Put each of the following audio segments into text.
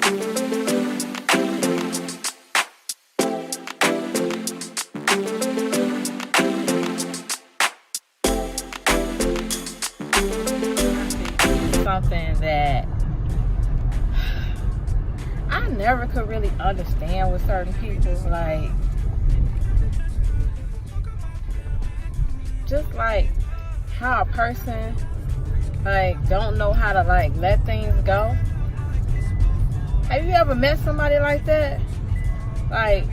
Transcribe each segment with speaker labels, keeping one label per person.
Speaker 1: Something that I never could really understand with certain people, like just like how a person like don't know how to like let things go. Have you ever met somebody like that? Like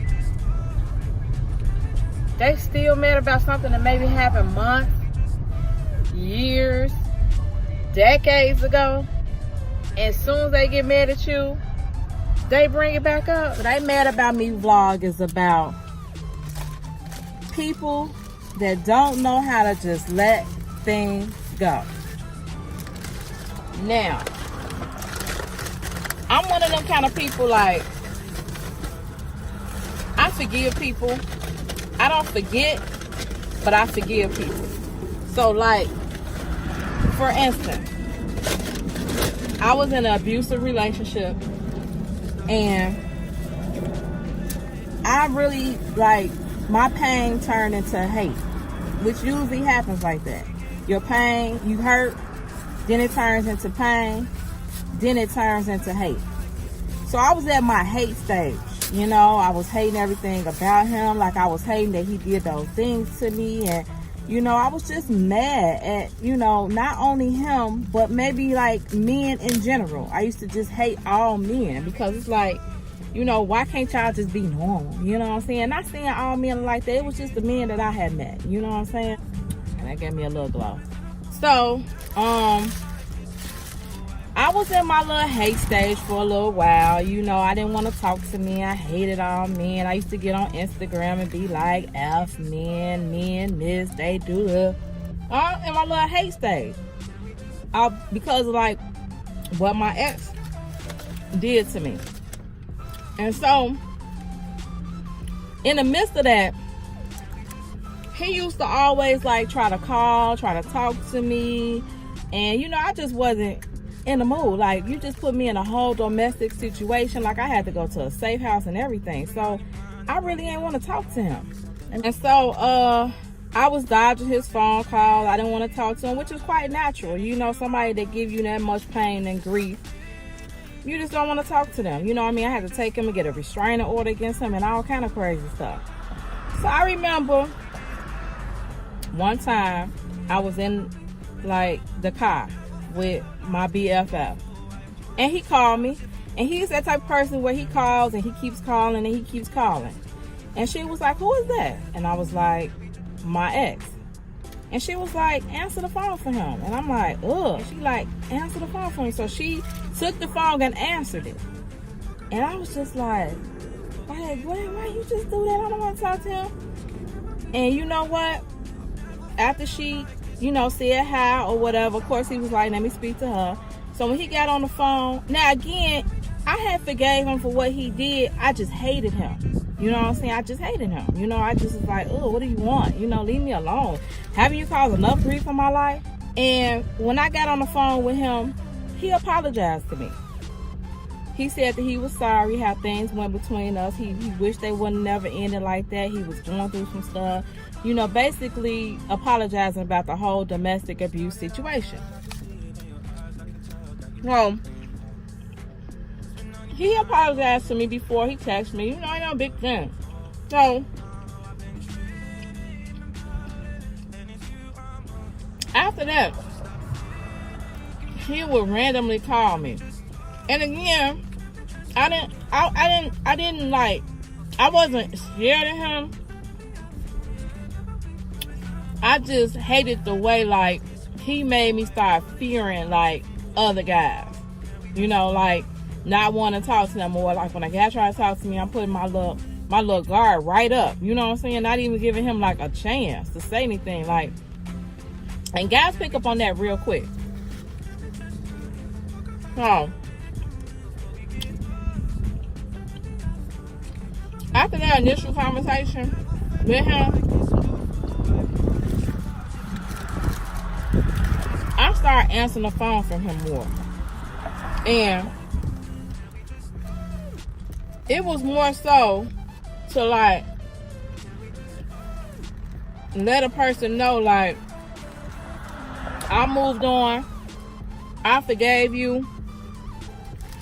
Speaker 1: they still mad about something that maybe happened months, years, decades ago, and as soon as they get mad at you, they bring it back up. They Mad About Me vlog is about people that don't know how to just let things go. Now, I'm one of them kind of people, like, I forgive people. I don't forget, but I forgive people. So, like, for instance, I was in an abusive relationship, and I really, like, my pain turned into hate, which usually happens like that. Your pain, you hurt, then it turns into pain, then it turns into hate. So I was at my hate stage. You know, I was hating everything about him. Like, I was hating that he did those things to me, and you know, I was just mad at, you know, not only him, but maybe like men in general. I used to just hate all men because it's like, you know, why can't y'all just be normal? You know what I'm saying? Not saying all men like that. It was just the men that I had met. You know what I'm saying? And that gave me a little glow. So, I was in my little hate stage for a little while. You know, I didn't want to talk to men. I hated all men. I used to get on Instagram and be like, F men, this, they do this. In my little hate stage. Because of like what my ex did to me. And so, in the midst of that, he used to always like try to call, try to talk to me. And you know, I just wasn't in the mood. Like, you just put me in a whole domestic situation. Like, I had to go to a safe house and everything. So I really ain't want to talk to him. And so I was dodging his phone call. I didn't want to talk to him, which is quite natural. You know, somebody that give you that much pain and grief, you just don't want to talk to them. You know what I mean? I had to take him and get a restraining order against him and all kind of crazy stuff. So I remember one time I was in like the car with my BFF, and he called me, and he's that type of person where he calls and he keeps calling and he keeps calling, and she was like, who is that? And I was like, my ex. And she was like, answer the phone for him. And I'm like, ugh. And she like, answer the phone for him. So she took the phone and answered it, and I was just like why you just do that? I don't want to talk to him. And you know what, after she, you know, said hi or whatever, of course he was like, let me speak to her. So when he got on the phone, now again, I had forgave him for what he did. I just hated him. You know what I'm saying? I just hated him. You know, I just was like, oh, what do you want? You know, leave me alone. Haven't you caused enough grief in my life? And when I got on the phone with him, he apologized to me. He said that he was sorry how things went between us. He wished they wouldn't never ended like that. He was going through some stuff. You know, basically apologizing about the whole domestic abuse situation. Well, he apologized to me before he texted me. You know, I know, big thing. So, after that, he would randomly call me. And again, I wasn't scared of him. I just hated the way, like, he made me start fearing, like, other guys. You know, like, not wanting to talk to them more. Like, when a guy tries to talk to me, I'm putting my little guard right up. You know what I'm saying? Not even giving him, like, a chance to say anything. Like, and guys pick up on that real quick. So, after that initial conversation with him, I started answering the phone from him more. And it was more so to like let a person know, like, I moved on, I forgave you,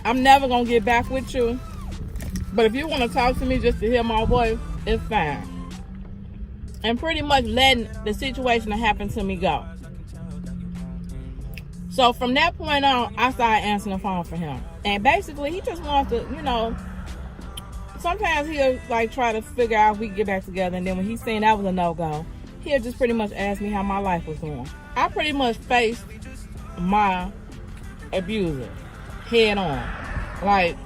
Speaker 1: I'm never gonna get back with you, but if you want to talk to me just to hear my voice, it's fine. And pretty much letting the situation that happened to me go. So from that point on, I started answering the phone for him. And basically, he just wants to, you know, sometimes he'll like try to figure out if we can get back together. And then when he's saying that was a no-go, he'll just pretty much ask me how my life was going. I pretty much faced my abuser head on. Like,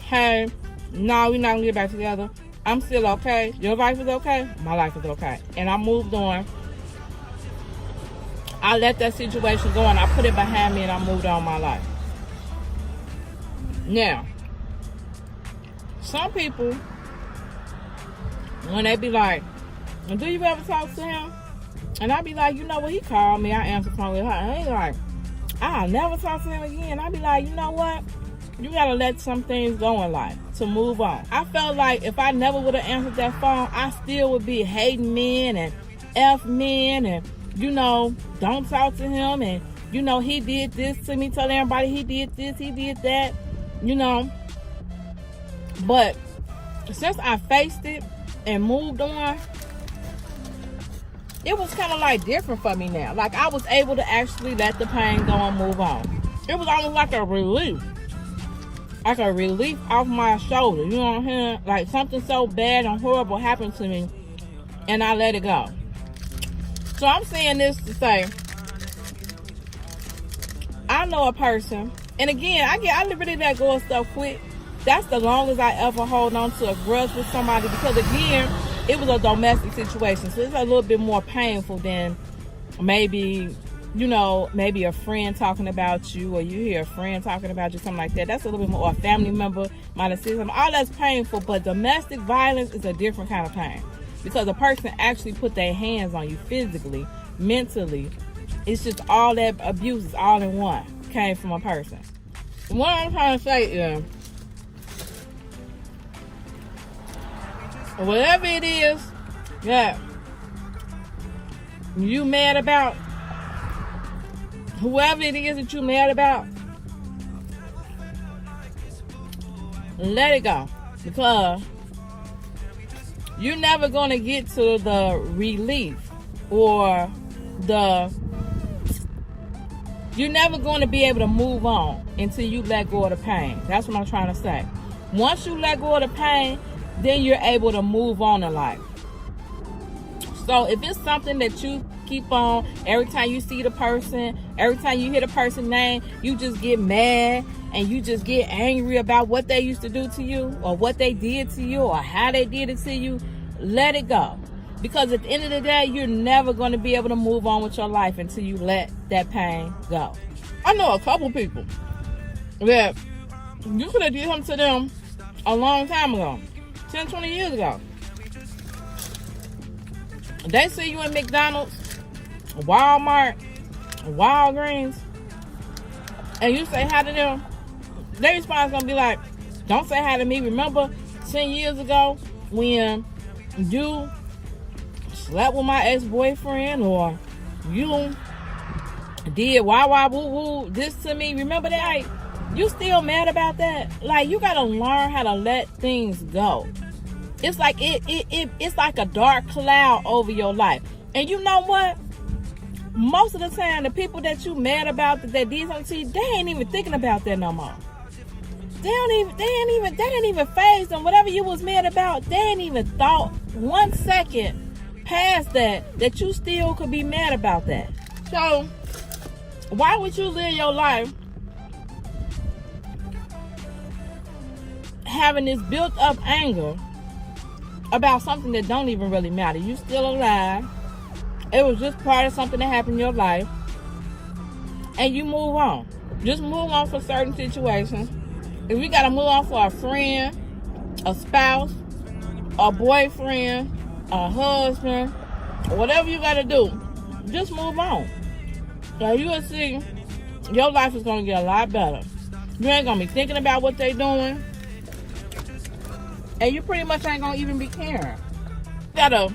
Speaker 1: hey, no, we're not gonna get back together. I'm still okay. Your life is okay. My life is okay. And I moved on. I let that situation go and I put it behind me and I moved on my life. Now, some people, when they be like, do you ever talk to him? And I be like, you know what, he called me, I answered the phone with her. And he like, I'll never talk to him again. I be like, you know what? You gotta let some things go in life to move on. I felt like if I never would have answered that phone, I still would be hating men and F men and, you know, don't talk to him and, you know, he did this to me, tell everybody he did this, he did that, you know. But since I faced it and moved on, it was kind of like different for me now. Like I was able to actually let the pain go and move on. It was almost like a relief. Like a relief off my shoulder, you know what I'm saying? Like something so bad and horrible happened to me and I let it go. So I'm saying this to say, I know a person, and again, I really let go of stuff quick. That's the longest I ever hold on to a grudge with somebody, because again, it was a domestic situation. So it's a little bit more painful than maybe, you know, maybe a friend talking about you, or you hear a friend talking about you, something like that. That's a little bit more, or a family member might have said something. All that's painful, but domestic violence is a different kind of pain. Because a person actually put their hands on you physically, mentally. It's just all that abuse is all in one. Came from a person. What I'm trying to say is, whatever it is that you mad about, whoever it is that you mad about, let it go. Because you're never going to get to the relief or you're never going to be able to move on until you let go of the pain. That's what I'm trying to say. Once you let go of the pain, then you're able to move on in life. So if it's something that you keep on, every time you see the person, every time you hear the person's name, you just get mad and you just get angry about what they used to do to you, or what they did to you, or how they did it to you, let it go. Because at the end of the day, you're never going to be able to move on with your life until you let that pain go. I know a couple people that you could have did something to them a long time ago, 10, 20 years ago. They see you in McDonald's, Walmart, Walgreens, and you say hi to them, their response is going to be like, don't say hi to me. Remember 10 years ago when you slept with my ex-boyfriend, or you did wah woo woo this to me? Remember that? You still mad about that? Like, you gotta learn how to let things go. It's like it's like a dark cloud over your life. And you know what? Most of the time, the people that you mad about that they did something to you, they ain't even thinking about that no more. They ain't even phased them. Whatever you was mad about, they ain't even thought 1 second past that you still could be mad about that. So why would you live your life having this built up anger about something that don't even really matter? You still alive. It was just part of something that happened in your life, and you move on. Just move on for certain situations. If you gotta move on for a friend, a spouse, a boyfriend, a husband, whatever you gotta do, just move on. So you will see your life is gonna get a lot better. You ain't gonna be thinking about what they doing. And you pretty much ain't gonna even be caring. You gotta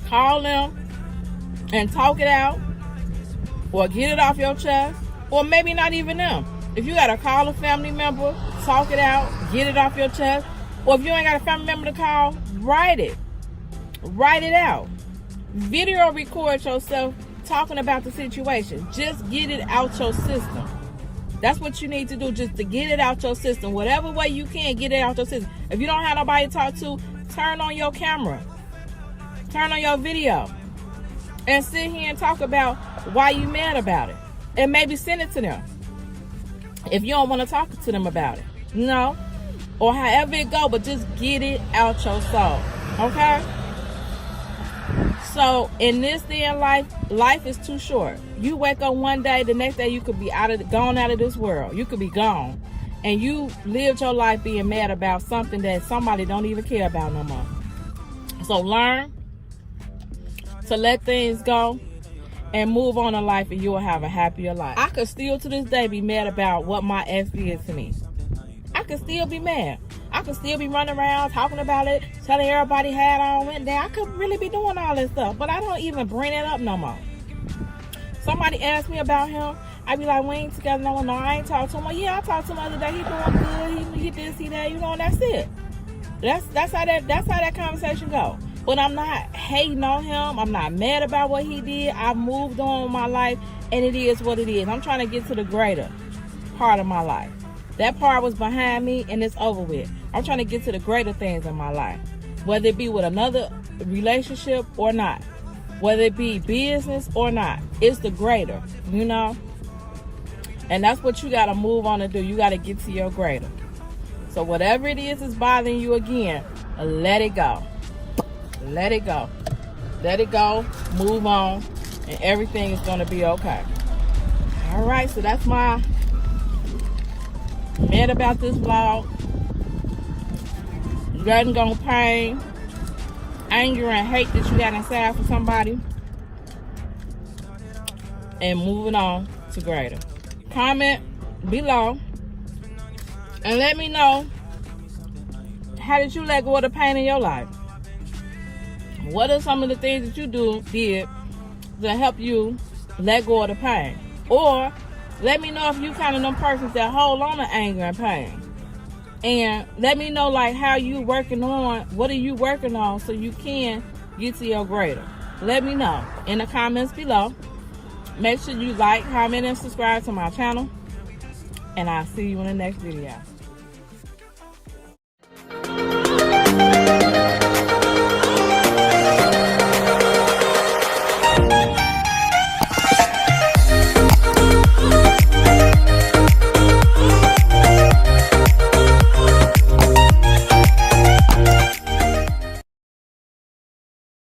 Speaker 1: call them and talk it out, or get it off your chest, or maybe not even them. If you gotta call a family member, talk it out, get it off your chest, or if you ain't got a family member to call, write it out. Video record yourself talking about the situation. Just get it out your system. That's what you need to do, just to get it out your system. Whatever way you can, get it out your system. If you don't have nobody to talk to, turn on your camera. Turn on your video. And sit here and talk about why you mad about it. And maybe send it to them. If you don't want to talk to them about it. No. Or however it go, but just get it out your soul. Okay? So, in this day in life is too short. You wake up one day, the next day you could be gone out of this world. You could be gone. And you lived your life being mad about something that somebody don't even care about no more. So, learn to let things go and move on in life, and you will have a happier life. I could still to this day be mad about what my ex did to me. I could still be mad. I could still be running around talking about it, telling everybody how I went down. I could really be doing all this stuff, but I don't even bring it up no more. Somebody asked me about him, I be like, we ain't together no more. No, I ain't talked to him. Well, yeah, I talked to him the other day. He doing good. He this, he that. You know, and that's it. That's how that conversation go. But I'm not hating on him. I'm not mad about what he did. I've moved on in my life, and it is what it is. I'm trying to get to the greater part of my life. That part was behind me, and it's over with. I'm trying to get to the greater things in my life, whether it be with another relationship or not, whether it be business or not. It's the greater, you know? And that's what you got to move on to do. You got to get to your greater. So whatever it is that's bothering you again, let it go. Let it go. Let it go. Move on. And everything is going to be okay. All right. So that's my mad about this vlog. Letting go pain. Anger and hate that you got inside for somebody. And moving on to greater. Comment below. And let me know, how did you let go of the pain in your life? What are some of the things that you did to help you let go of the pain? Or let me know if you kind of them persons that hold on to anger and pain. And let me know like how you working on, what are you working on so you can get to your greater. Let me know in the comments below. Make sure you like, comment, and subscribe to my channel. And I'll see you in the next video.